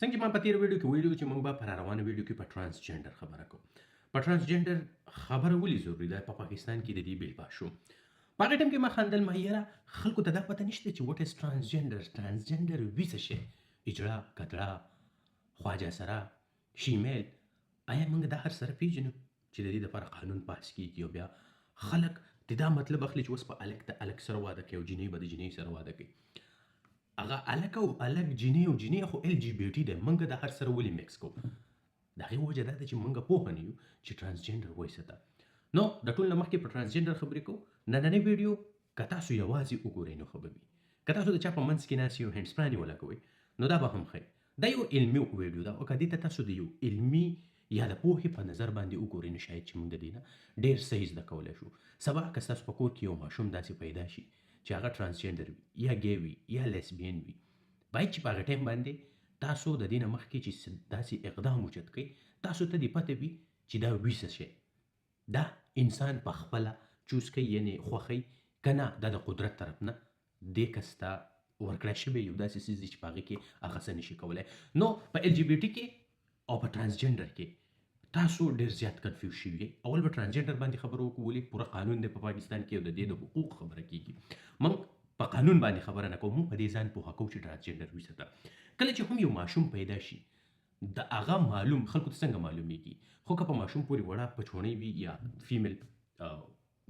څنګه چې ما په تیر ویډیو کې ویلي چې موږ به په روانه ویډیو کې په ترانسجنډر خبره کوو. په ترانسجنډر خبره ولې ضروري ده په پاکستان کې د دې بیل پاس شو. په هغه ټایم کې ما خندل ما یاره خلکو ته دا پته نشته چې وټ از ترانسجنډر وي څه شی اجړه کډړه خواجه سره شیمیل آیا موږ دا هر سره پیژنو چې د دې لپاره قانون پاس کیږي او بیا خلک د دا مطلب اخلي چې اوس په الک ته الک سره واده کوي او جنۍ به د جنۍ سره واده کوي. هغه الک او الک جنۍ او جنۍ خو ال جی بی ټي ده موږ د هر سره ولې مکس کوو. د هغې وجه دا ده چې موږ پوهه نه یو چې ترانسجنډر وایي څه ده. نو د ټول نه مخکې په ترانسجنډر خبرې کوو. نننۍ ویډیو که تاسو یوازې وګورئ نو ښه به وي. که تاسو د چا په منځ کې ناست یو هینډ سپرانې ولګوئ نو دا به هم ښه. دا یو علمي ویډیو ده او که دې ته تاسو د یو علمي یا د پوهې په نظر باندې وګورئ نو شاید چې موږ د دې نه ډېر صحیح زده کولی شو. سبا که ستاسو په کور کې یو ماشوم داسې پیدا شي چې هغه ترانسجنډر وي یا ګی وي یا لیسبین وي باید چې په هغه ټایم باندې تاسو د دې نه مخکې چې داسې اقدام اوچت کړئ تاسو ته دې پته وي چې دا وي څه شی. دا انسان په خپله چوز کوي یعنې خوښوي که نه دا د قدرت طرف نه دې کس ته ورکړی شوی یو داسې څیز دی چې په هغې کې هغه څه نشي کولی. نو په ال جی بي ټي کې او په ترانسجنډر کې تاسو ډېر زیات کنفیوز شوي یې. اول به ترانسجنډر باندې خبره وکړو ولې پوره قانون دی په پاکستان کې او د دې د حقوق خبره کېږي. موږ په قانون باندې خبره نه کوو، موږ په دې ځان پوهه کوو چې ترانسجنډر وي څه ده. کله چې هم یو ماشوم پیدا شي د هغه معلوم خلکو ته څنګه معلومیږي خو که په ماشوم پورې وړه پچوڼۍ وي یا فیمیل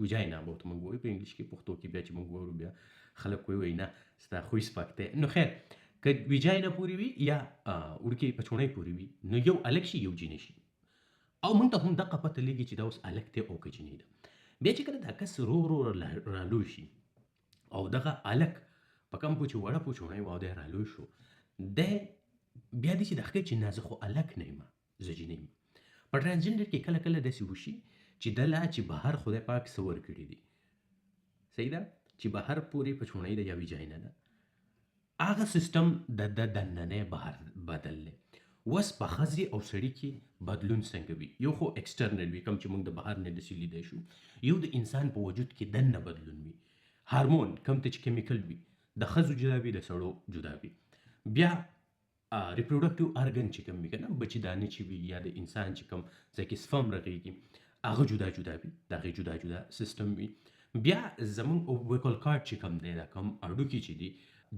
وجاینا به ورته موږ وایو په انګلیش کې، پښتو کې بیا چې موږ وایو بیا خلک وایي نه ستا خوی سپک دی. نو خیر که وجاینا پورې وي یا وړکې پچوڼۍ پورې وي نو یو الک شي یو جینۍ شي او موږ ته هم دغه پته لګي چې دا اوس الک دی او که جینۍ ده. بیا چې کله دا کس رو رالوی شي او دغه الک په کم پوچې وړه پوچوڼۍ و او دی رالوی شو دی بیا داسې د ښکاري چې نه زه خو الک نه یم زه جینۍ یم. په ترانسجنډر کې کله کله داسې وشي چې دله چې بهر خدای پاک څه ورکړي دي صحیح ده چې بهر پورې پچوڼۍ ده یا ویجاینا ده هغه سیستم د دننه بهر بدل دی. اوس په ښځې او سړي کې بدلون څنګه وي؟ یو خو ایکسټرنل وي کوم چې موږ د بهر نه داسې لیدی شو، یو د انسان په وجود کې دننه بدلون وي. هارمون کوم ته چې کیمیکل وي د ښځو جدا وي د سړو جدا وي. بیا ریپروډکټیو ارګن چې کوم وي که نه بچي دانې چې وي یا د انسان چې کوم ځای کې سپم رغېږي هغه جدا جدا وي د هغې جدا جدا سیستم وي. بیا زموږ ویکل کارډ چې کوم دی دا کوم اډوکي چې دي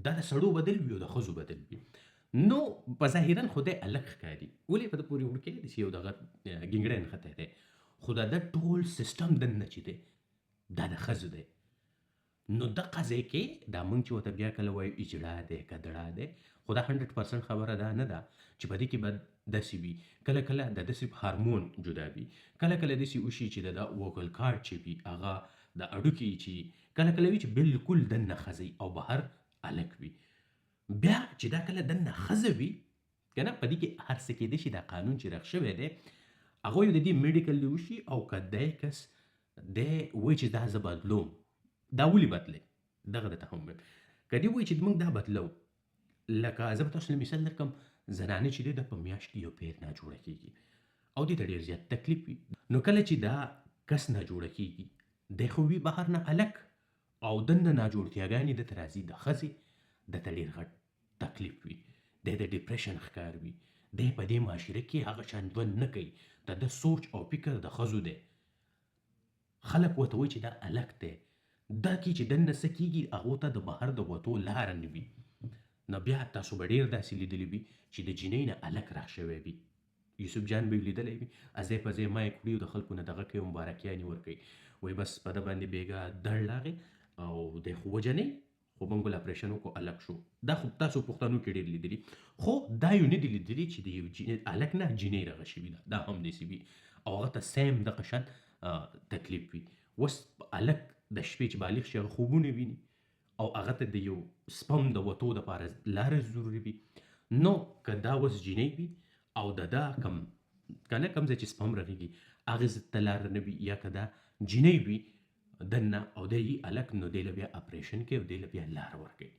دا د سړو بدل وي او د ښځو بدل وي. نو په ظاهرا خدای الګ ښکاري ولې په د پورې وړکې داسې یو دغه ګنګړی نښتی دی خو دا د ټول سیستم دننه چې دی دا د ښځو دی. نو دغه ځای کې دا موږ چې ورته بیا کله وایو اجړه دی کډړه دی خو دا 100% خبره دا نه ده چې په دې کې به داسې وي. کله کله د داسې هارمون جدا وي، کله کله داسې وشي چې د ووکل کارډ چې وي هغه د اډوکي چې کله کله وي چې بالکل دننه ښځی او بهر الګ وي. بیا چې دا کله دننه ښځه وي که نه په دې کې هر څه کېدای شي دا قانون چې رغ شوی دی هغوی د دې میډیکل وشي او که دی کس دی وایي چې دا زه بدلوم دا ولې بدلی دغه درته هم وایم که دې وایي چې موږ دا بدلو لکه زه به تاسو له مثال درکړم زنانه چې دی د په میاشت کې یو پیر ناجوړه کېږي او دې ته ډېر زیات تکلیف وي. نو کله چې دا کس ناجوړه کېږي دی خو وي بهر نه الک او دننه ناجوړتیاګانې دته راځي د ښځې دته ډېر غټ تکلیف وي، دی د ډیپریشن ښکار وي، دی په دې معاشره کې هغه شان ژوند نه کوي، د سوچ او فکر د ښځو دی. خلک ورته وایي چې دا الک دی دا کې چې دننه څه کېږي هغو ته د بهر د وتو لاره نه وي. نو بیا تاسو به ډېر داسې لیدلی وي چې د جینۍ نه الک راغ شوی وي. یوسف جان به یې لیدلی وي ځای په ځای ما یې کړي او د خلکو نه دغه کوي مبارکیانې ورکوي وایي بس په ده باندې بېګا دړ راغې او دی خو وجنۍ خو موږ ول اپریشن وکړو الګ شو. دا خو تاسو پښتنو کې ډېر لیدلي خو دا یو نه دي لیدلي چې د یو الګ نه جینۍ رغه شوي ده دا هم داسې وي او هغه ته سیم دغه شان تکلیف وي. اوس الګ د شپې چې بالغ شي هغه خوبونه ویني او هغه ته د یو سپم د وتو دپاره لاره ضروري وي. نو که دا اوس جینۍ وي او د دا کم که نه کوم ځای چې سپم رغېږي هغې ته لاره نه وي یا که دا جینۍ وي دننه او دی یې الک نو دی له بیا اپریشن کوي او دی له بیا لاره ورکوي.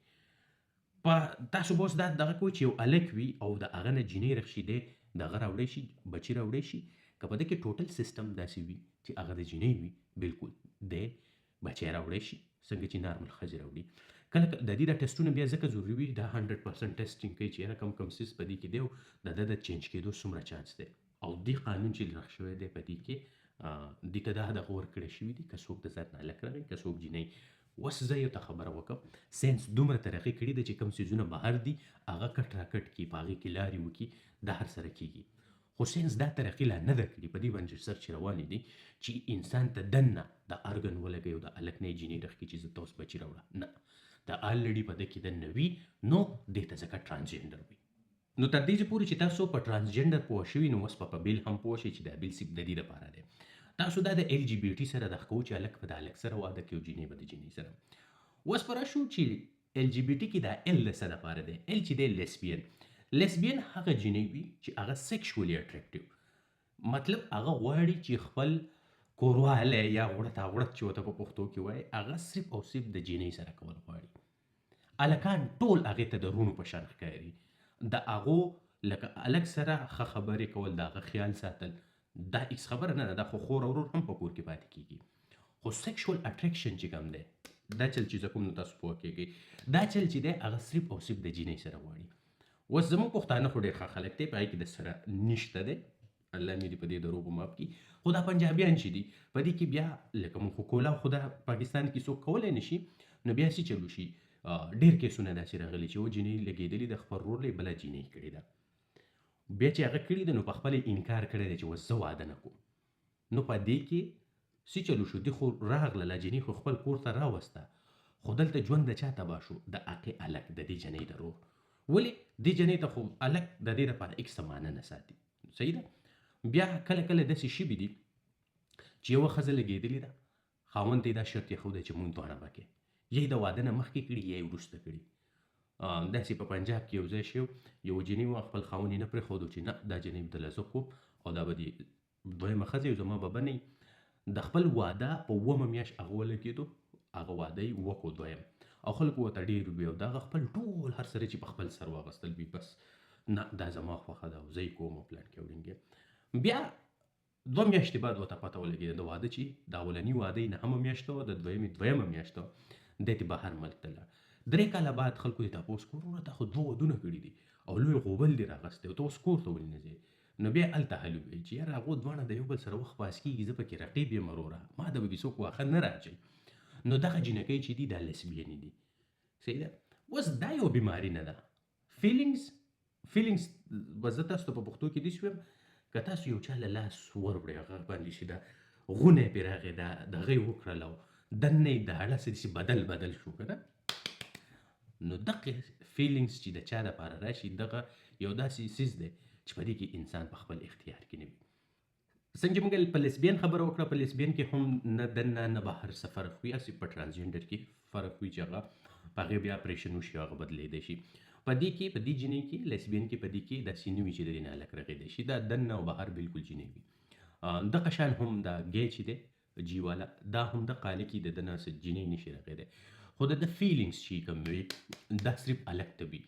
په تاسو به اوس دا دغه کوئ چې یو الک وي او د هغه نه جینۍ رغ شي دی دغه راوړی شي بچي راوړی شي که په ده کې ټوټل سیستم داسې وي چې هغه د جینۍ وي بالکل دی بچی راوړی شي څنګه چې نارمل ښځې راوړي. کله د دې دا ټیسټونه بیا ځکه ضروري وي دا 100% ټیسټینګ کوي چې یاره کم سیس په دې کې دی او د چینج کېدو څومره چانس دی او دې قانون چې لغ شوی دی په دې کې دې ته دا هدف ورکړی شوي دي که څوک د ذات نه هلک راغی که څوک جینۍ. اوس زه یو ته خبره وکړم ساینس دومره ترقي کړې ده چې کوم څیزونه بهر دي هغه کټ را کټ کړي په هغې کې لارې وکړي دا هر سره کېږي. خو ساینس دا ترقي لا نه ده کړې په دې باندې ریسرچ روانې دي چې انسان ته دننه د ارګن ولګوي او د هلک نه یې جینۍ راښکي چې زه ته اوس بچي راوړه نه دا الریډي په ده کې دننه وي نو دې ته ځکه ټرانسجنډر وي. نو تر دې پورې چې تاسو په ټرانسجنډر پوه شوي نو اوس په بیل هم پوه شئ چې دا بیل صرف د دې دپاره دی. تاسو دا د ال جی بي ټي سره دغه کوو چې هلک به د هلک سره واده کوي او جینۍ به د جینۍ سره. اوس به راشو چې ال جی بي ټي کې دا ال د څه دپاره دی. ال چې دی لیسبین هغه جینۍ وي چې هغه سیکشولي اټریکټیو مطلب هغه غواړي چې خپل کوروالی یا غوړت غوړت چې ورته په پښتو کې وایي هغه صرف او صرف د جینۍ سره کول غواړي. هلکان ټول هغې ته د رونو په شان ښکاري د هغو لکه هلک سره ښه خبرې کول د هغه خیال ساتل دا هیڅ خبره نه ده دا خو خور او ورور هم په کور کې پاتې کېږي. خو سیکشوال اټریکشن چې کوم دی دا چل چې زه کوم نو تاسو پوه کېږئ دا چل چې دی هغه صرف او صرف د جینۍ سره غواړي. اوس زموږ پښتانه خو ډېر ښه خلک دی په هغې کې د سره نشته دی الله مې دې په دې دروغو معاف کړي. خو دا پنجابیان چې دي په دې کې بیا لکه مونږ خو کولا خو دا پاکستان کې څوک کولی نه شي نو بیا څه چلو شي ډېر کیسونه داسې راغلي چې و جینۍ لګېدلې د خپل ورور له بله جینۍ کړې ده بیا چې هغه کړي ده نو په خپله انکار کړی دی چې اوس زه واده نه کوم. نو په دې کې څه چلو شو دې خو راغله جینۍ خو خپل کور ته راوسته خو دلته ژوند د چا تباه شو د هغې هلک د دې جینۍ د رور. ولې دې جینۍ ته خو هلک د دې دپاره هېڅ معنه نه ساتي صحیح ده. بیا کله کله داسې شوي دي چې یوه ښځه لګېدلې ده خاوند ته یې دا شرط ایښودی چې مونږ دواړه به کوې یا یې د واده نه مخکې کړي یا یې وروسته کړي. داسې په پنجاب کې یو ځای شو یو جینۍ وه خپل خاوند یې نه پرېښودو چې نه دا جینۍ به دله زه کوم او دا به دې دویمه ښځه یو زما به نه د خپل واده په اوومه میاشت هغه ولګېدو هغه واده یې وکړو دویم او خلکو ورته ډېر وي او د هغه خپل ټول هر سره چې په خپل سر واغوستل وي بس نه دا زما خوښه ده او زه یې کوم او پلان کې وړینګ. بیا 2 میاشتې بعد ورته پته ولګېده د واده چې د اولني واده یې 9مه میاشت وه د دویمه میاشت وه دی ته بهر ملک ته لاړ. 3 کاله بعد خلکو یې تپوس کړو وروره تا خو 2 ودونه کړي دي او لوی غوبل دې راغستی او ته اوس کور ته ولې نه ځې. نو بیا هلته حل وویل چې یاره هغو دواړه د یو بل سره وخت پاس کېږي زه پکې رقیب یم وروره ما د پکې څوک واښه نه راچوي. نو دغه جینکۍ چې دي دا لیسبینې دي صحیح ده. اوس دا یو بیماري نه ده. فیلینګس به زه تاسو ته په پښتو کې داسې ویم که تاسو یو چا له لاس وروړئ هغه باندې چې دا غونه یې پرې راغی دا دغه یې وکړل او دننه یې د هډه داسې بدل شو که نه نو دغه فیلینګس چې د چا دپاره راشي دغه یو داسې څیز دی چې په دې کې انسان په خپل اختیار کې نه وي. څنګه چې موږ په لیسبین خبره وکړه په لیسبین کې هم نه دننه نه بهر څه فرق وي هسې په ټرانسجنډر کې فرق وي چې هغه په هغې بیا اپریشن وشي هغه بدلېدی شي. په دې کې په دې جینۍ کې لیسبین کې په دې کې داسې نه وي چې د دې نه هلک رغېدی شي دا دننه او بهر بالکل جینۍ وي. دغه شان هم دا ګی چې دی جی والا دا هم د قالې کې د ده نه جینۍ نشي رغېدی خو د فیلینګس چې کوم وي دا صرف هلک ته وي.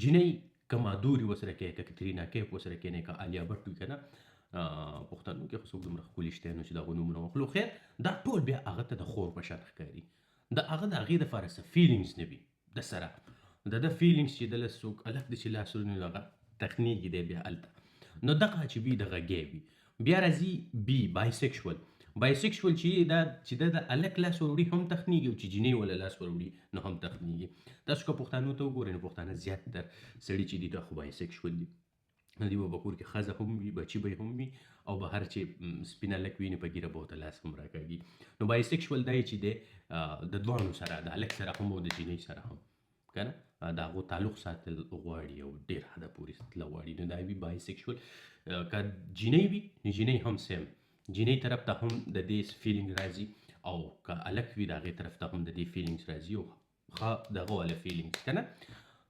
جینۍ که مادوري ورسره کوي که کترینا کیف ورسره کوي که عالیه بټ وي که نه پښتنو کې خو څوک دومره ښکلي شته نو چې د هغو نومونه واخلو خیر دا ټول بیا هغه ته د خور په شان ښکاري د هغه د هغې دپاره څه فیلینګس نه وي د سره د ده فیلینګس چې دله څوک هلک دی چې لاس ونیو هغه تخنیږي دی بیا هلته نو دغه چې وي دغه ګی وي. بیا راځي بي بایسیکشول چې د هلک لاس وروړي هم تخنیږي او چې جینۍ وله لاس وروړي نو هم تخنیږي. تاسو که پښتانو ته وګورئ نو پښتانه زیاتتر سړي چې دي دا خو بایسیکشول دي دوی به په کور کې ښځه هم وي بچي به هم وي او بهر چې سپین هلک وي نو په ږیره به ورته لاس هم راکاږي. نو بایسیکشول دا چې دی د دواړو سره د هلک سره هم او د جینۍ سره هم که نه د هغو تعلق ساتل غواړي او ډېر حده پورې تله غواړي نو دا وي بایسیکشول. که جینۍ وي نو جینۍ هم سیم جینۍ طرف ته هم د دې فیلینګ راځي او که هلک وي د هغې طرف ته هم د دې فیلینګس راځي او ښه دغه والا فیلینګس که نه.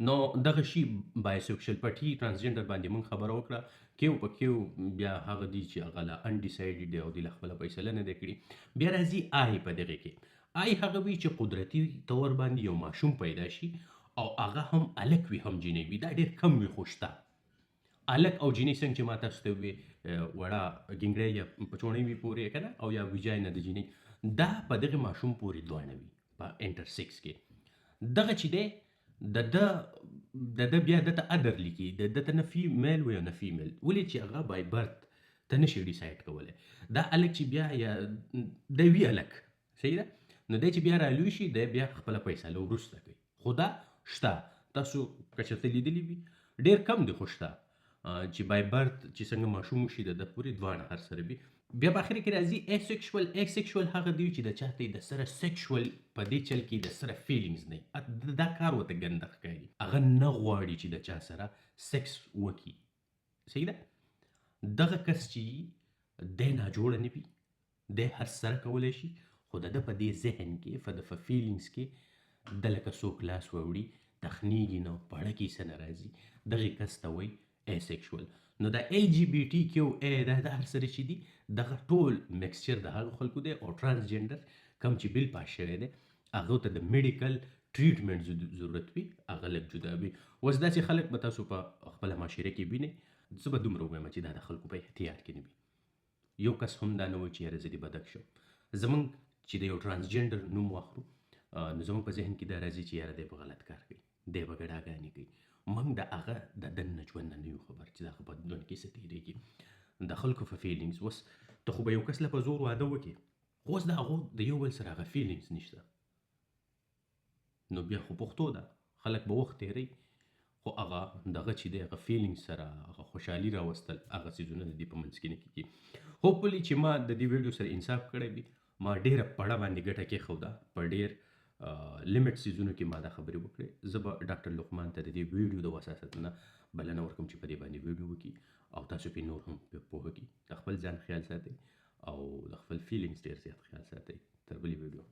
نو دغه شي بایسیکشل پټي ټرانسجنډر باندې موږ خبره وکړه کیو په کیو بیا هغه دي چې هغه لا انډیسایډډ دی او دوی له خپله فیصله نه دی کړي. بیا راځي آی په دغې کې آی هغه وي چې قدرتي طور باندې یو ماشوم پیدا شي او هغه هم هلک وي هم جینۍ وي دا ډېر کم وي خو شته هلک او جینۍ څنګه چې ما تاسو ته ووې وړه ګینګړی یا پچوڼۍ وي پورې که نه او یا ویجاینه د جینۍ دا په دغې ماشوم پورې دواړه وي په انټرسیکس کې دغه چې دی د ده بیا دته ادر لیکي، د ده ته نه فیمیل وي او نه فیمیل، ولې چې هغه بای برت ته نشي ډیسایډ کولی. دا هلک چې بیا یا دی وي هلک، صحیح ده، نو دی چې بیا رالوی شي دی بیا خپله فیصله وروسته کوي. خو دا شته، تاسو که چېرته لیدلي وي ډېر کم دي، خو شته چې بای برت چې څنګه ماشوم وشي د ده پورې دواړه هر سره وي. بیا په اخر کې راځي ایسیکشول هغه دی چې د چاته د سره سیکشول په دې چل کې د سره فیلینګز نه، دا کار ورته ګنده ښکاري، هغه نه غواړي چې د چا سره سیکس وکړي، صحیح ده. دغه کس چې دی ناجوړه نه وي، دی هر سره کولی شي، خو د ده په دې ذهن کې په فیلینګز کې د لکه څوک لاس ووړي تخنیږي نه، په اړه کې څه نه راځي، دغې کس ته وایي ایسیکشول. نو دا ای جی بی ټي کیو ای دا د هر سره چې دي دغه ټول میکسچر د هغه خلکو دی. او ترانسجنډر کوم چې بیل پاس شوی دی هغه ته د میډیکل ټریټمنټ ضرورت وي، هغه لږ جدا وي. اوس داسې خلک به تاسو په خپله معاشره کې وینئ، زه به دومره ووایم چې دا د خلکو په اختیار کې نه وي. یو کس هم دا نه وایي چې یاره زه دې بدک شم. زمونږ چې د یو ترانسجنډر نوم واخلو نو زمونږ په ذهن کې دا راځي چې یاره دی به غلط کار کوي، دی به ګډاګانې کوي. موږ د هغه د دننه ژوند نه یو خبر چې د هغه په ژوند کې څه تېرېږي، د خلکو په فیلینګز. اوس ته خو به یو کس له په زور واده وکړې، خو اوس د هغو د یو بل سره هغه فیلینګز نشته، نو بیا خو پښتو ده، خلک به وخت تېروي، خو هغه دغه چې دی هغه فیلینګز سره هغه خوشحالي راوستل هغه څیزونه د دې په منځ کې نه کېږي. هوپفلي چې ما د دې ویډیو سره انصاف کړی وي، ما ډېره پړه باندې ګټه کېښوده، په ډېر لیمټ سیزونو کې ما دا خبرې وکړې. زه به ډاکټر لقمان ته د دې ویډیو د وساست نه بلنه ورکوم چې په دې باندې ویډیو وکړي او تاسو پرې نور هم پوهه کړي. د خپل ځان خیال ساتئ او د خپل فیلینګز ډېر زیات خیال ساتئ. تر بلې ویډیو.